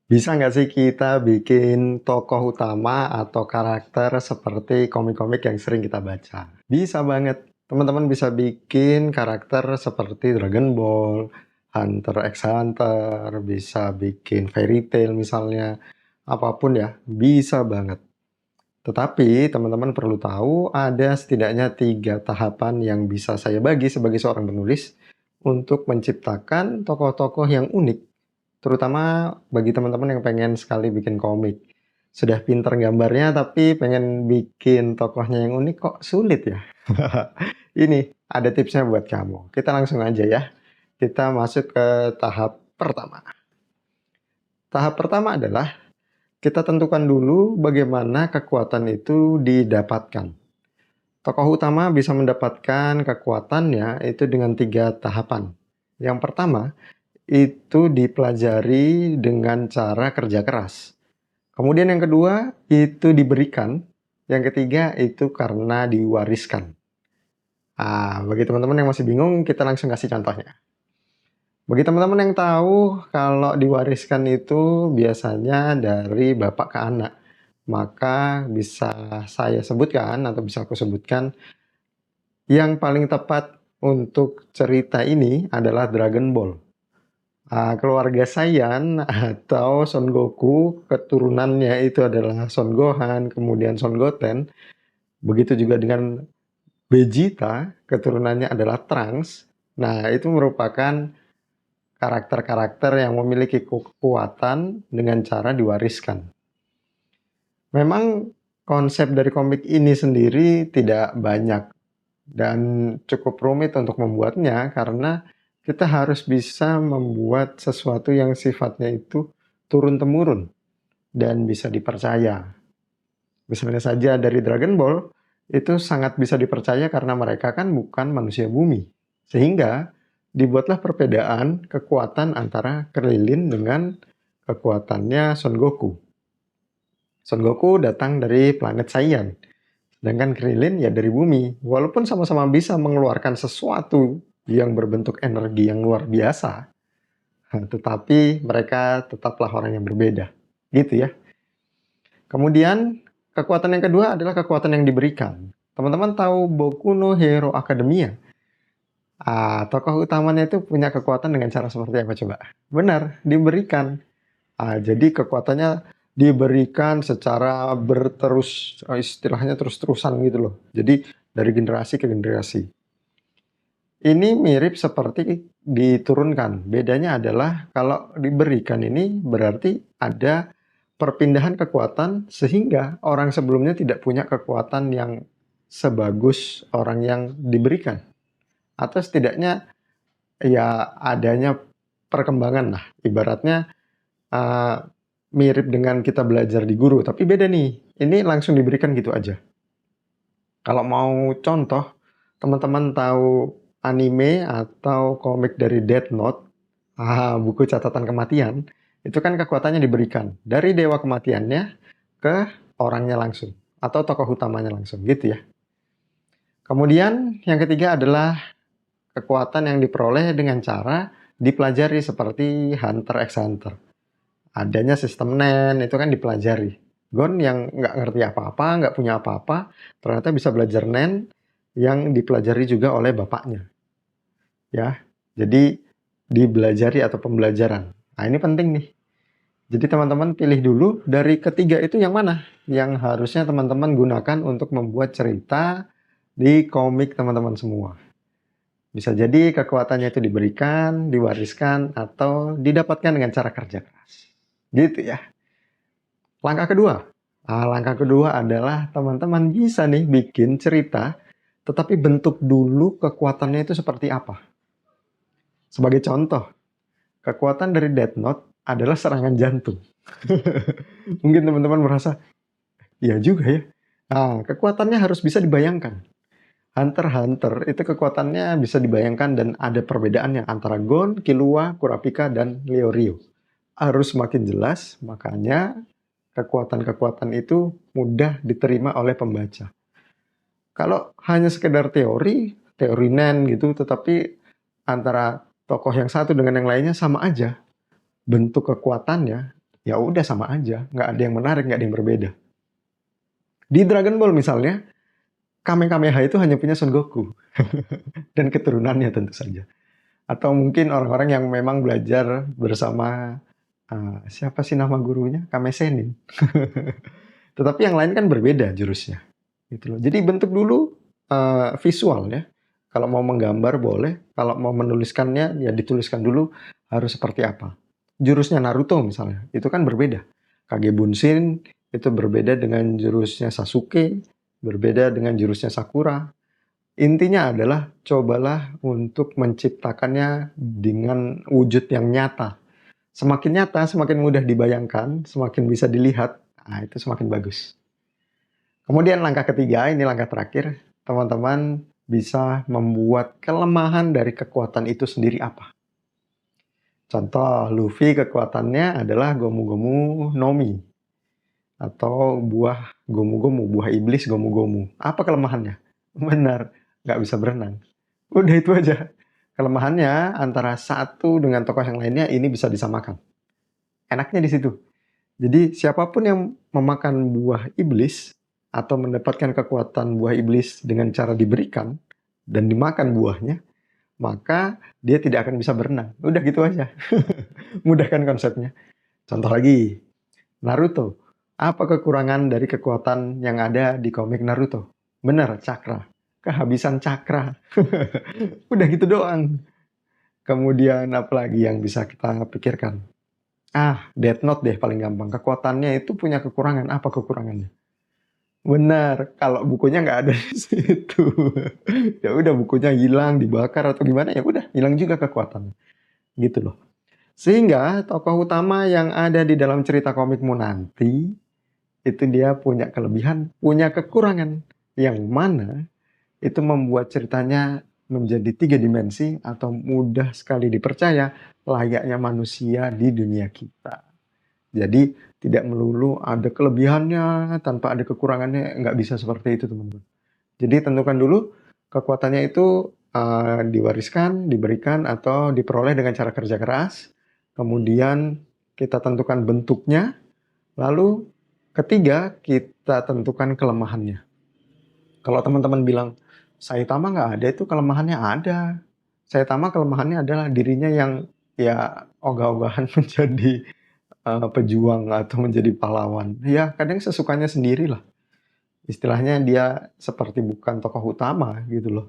Bisa nggak sih kita bikin tokoh utama atau karakter seperti komik-komik yang sering kita baca? Bisa banget. Teman-teman bisa bikin karakter seperti Dragon Ball, Hunter x Hunter, bisa bikin Fairy Tail misalnya, apapun ya, bisa banget. Tetapi teman-teman perlu tahu ada setidaknya 3 tahapan yang bisa saya bagi sebagai seorang penulis untuk menciptakan tokoh-tokoh yang unik. Terutama bagi teman-teman yang pengen sekali bikin komik. Sudah pinter gambarnya tapi pengen bikin tokohnya yang unik kok sulit ya? Ini ada tipsnya buat kamu. Kita langsung aja ya. Kita masuk ke tahap pertama. Tahap pertama adalah kita tentukan dulu bagaimana kekuatan itu didapatkan. Tokoh utama bisa mendapatkan kekuatannya itu dengan 3 tahapan. Yang pertama, itu dipelajari dengan cara kerja keras. Kemudian yang kedua, itu diberikan. Yang ketiga, itu karena diwariskan. Bagi teman-teman yang masih bingung, kita langsung kasih contohnya. Bagi teman-teman yang tahu, kalau diwariskan itu biasanya dari bapak ke anak. Maka bisa saya sebutkan atau bisa aku sebutkan, yang paling tepat untuk cerita ini adalah Dragon Ball. Keluarga Saiyan atau Son Goku, keturunannya itu adalah Son Gohan, kemudian Son Goten. Begitu juga dengan Vegeta, keturunannya adalah Trunks. Nah, itu merupakan karakter-karakter yang memiliki kekuatan dengan cara diwariskan. Memang konsep dari komik ini sendiri tidak banyak dan cukup rumit untuk membuatnya karena kita harus bisa membuat sesuatu yang sifatnya itu turun-temurun dan bisa dipercaya. Misalnya saja dari Dragon Ball, itu sangat bisa dipercaya karena mereka kan bukan manusia bumi. Sehingga dibuatlah perbedaan kekuatan antara Krillin dengan kekuatannya Son Goku. Son Goku datang dari planet Saiyan, sedangkan Krillin ya dari bumi. Walaupun sama-sama bisa mengeluarkan sesuatu yang berbentuk energi yang luar biasa, tetapi mereka tetaplah orang yang berbeda. Gitu ya. Kemudian, kekuatan yang kedua adalah kekuatan yang diberikan. Teman-teman tahu Boku no Hero Academia? Tokoh utamanya itu punya kekuatan dengan cara seperti apa coba? Benar, diberikan. Jadi kekuatannya diberikan secara berterus, istilahnya terus-terusan gitu loh. Jadi dari generasi ke generasi. Ini mirip seperti diturunkan. Bedanya adalah kalau diberikan ini berarti ada perpindahan kekuatan sehingga orang sebelumnya tidak punya kekuatan yang sebagus orang yang diberikan. Atau setidaknya ya adanya perkembangan lah. Ibaratnya uh, mirip dengan kita belajar di guru, tapi beda nih. Ini langsung diberikan gitu aja. Kalau mau contoh, teman-teman tahu anime atau komik dari Death Note, buku catatan kematian, itu kan kekuatannya diberikan dari dewa kematiannya ke orangnya langsung, atau tokoh utamanya langsung, gitu ya. Kemudian yang ketiga adalah kekuatan yang diperoleh dengan cara dipelajari seperti Hunter x Hunter. Adanya sistem NEN, itu kan dipelajari. Gon yang nggak ngerti apa-apa, nggak punya apa-apa, ternyata bisa belajar NEN yang dipelajari juga oleh bapaknya. Ya, jadi dibelajari atau pembelajaran. Nah, ini penting nih. Jadi teman-teman pilih dulu dari ketiga itu yang mana yang harusnya teman-teman gunakan untuk membuat cerita di komik teman-teman semua. Bisa jadi kekuatannya itu diberikan, diwariskan, atau didapatkan dengan cara kerja keras. Gitu ya. Langkah kedua. Langkah kedua adalah teman-teman bisa nih bikin cerita, tetapi bentuk dulu kekuatannya itu seperti apa. Sebagai contoh, kekuatan dari Death Note adalah serangan jantung. Mungkin teman-teman merasa, iya juga ya. Kekuatannya harus bisa dibayangkan. Hunter x Hunter itu kekuatannya bisa dibayangkan dan ada perbedaannya antara Gon, Killua, Kurapika, dan Leorio. Harus makin jelas, makanya kekuatan-kekuatan itu mudah diterima oleh pembaca. Kalau hanya sekedar teori, teori NEN gitu, tetapi antara tokoh yang satu dengan yang lainnya sama aja. Bentuk kekuatannya ya udah sama aja, nggak ada yang menarik, nggak ada yang berbeda. Di Dragon Ball misalnya, Kamehameha itu hanya punya Son Goku dan keturunannya tentu saja. Atau mungkin orang-orang yang memang belajar bersama siapa sih nama gurunya? Kame Sennin. Tetapi yang lain kan berbeda jurusnya, gitu loh. Jadi bentuk dulu visual ya. Kalau mau menggambar boleh, kalau mau menuliskannya ya dituliskan dulu harus seperti apa. Jurusnya Naruto misalnya, itu kan berbeda. Kage Bunshin itu berbeda dengan jurusnya Sasuke, berbeda dengan jurusnya Sakura. Intinya adalah cobalah untuk menciptakannya dengan wujud yang nyata. Semakin nyata, semakin mudah dibayangkan, semakin bisa dilihat, nah itu semakin bagus. Kemudian langkah ketiga, ini langkah terakhir, teman-teman bisa membuat kelemahan dari kekuatan itu sendiri apa. Contoh, Luffy kekuatannya adalah Gomu Gomu no Mi. Atau buah Gomu Gomu, buah iblis Gomu Gomu. Apa kelemahannya? Benar, nggak bisa berenang. Udah itu aja. Kelemahannya antara satu dengan tokoh yang lainnya ini bisa disamakan. Enaknya di situ. Jadi siapapun yang memakan buah iblis atau mendapatkan kekuatan buah iblis dengan cara diberikan dan dimakan buahnya, maka dia tidak akan bisa berenang. Udah gitu aja. Mudah kan konsepnya. Contoh lagi, Naruto. Apa kekurangan dari kekuatan yang ada di komik Naruto? Benar, cakra. Kehabisan cakra. Udah gitu doang. Kemudian apa lagi yang bisa kita pikirkan? Death Note deh paling gampang. Kekuatannya itu punya kekurangan. Apa kekurangannya? Benar, kalau bukunya nggak ada di situ. Ya udah bukunya hilang, dibakar atau gimana ya udah hilang juga kekuatannya. Gitu loh. Sehingga tokoh utama yang ada di dalam cerita komikmu nanti itu dia punya kelebihan, punya kekurangan yang mana itu membuat ceritanya menjadi 3 dimensi atau mudah sekali dipercaya layaknya manusia di dunia kita. Jadi tidak melulu ada kelebihannya tanpa ada kekurangannya, nggak bisa seperti itu teman-teman. Jadi tentukan dulu kekuatannya itu diwariskan, diberikan atau diperoleh dengan cara kerja keras. Kemudian kita tentukan bentuknya, lalu ketiga kita tentukan kelemahannya. Kalau teman-teman bilang, Saitama nggak ada, itu kelemahannya ada. Saitama kelemahannya adalah dirinya yang ya ogah-ogahan menjadi pejuang atau menjadi pahlawan. Ya kadang sesukanya sendiri lah. Istilahnya dia seperti bukan tokoh utama gitu loh.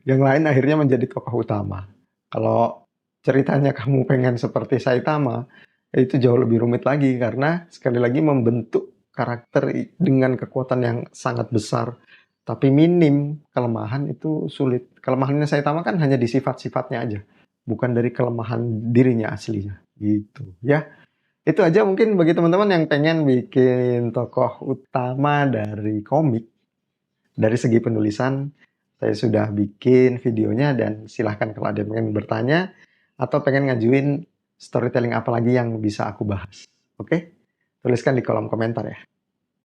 Yang lain akhirnya menjadi tokoh utama. Kalau ceritanya kamu pengen seperti Saitama, itu jauh lebih rumit lagi karena sekali lagi membentuk karakter dengan kekuatan yang sangat besar tapi minim kelemahan itu sulit. Kelemahannya Saitama kan hanya di sifat-sifatnya aja, bukan dari kelemahan dirinya aslinya gitu ya. Itu aja mungkin bagi teman-teman yang pengen bikin tokoh utama dari komik. Dari segi penulisan, saya sudah bikin videonya dan silahkan kalau ada yang pengen bertanya atau pengen ngajuin storytelling apa lagi yang bisa aku bahas. Oke? Tuliskan di kolom komentar ya.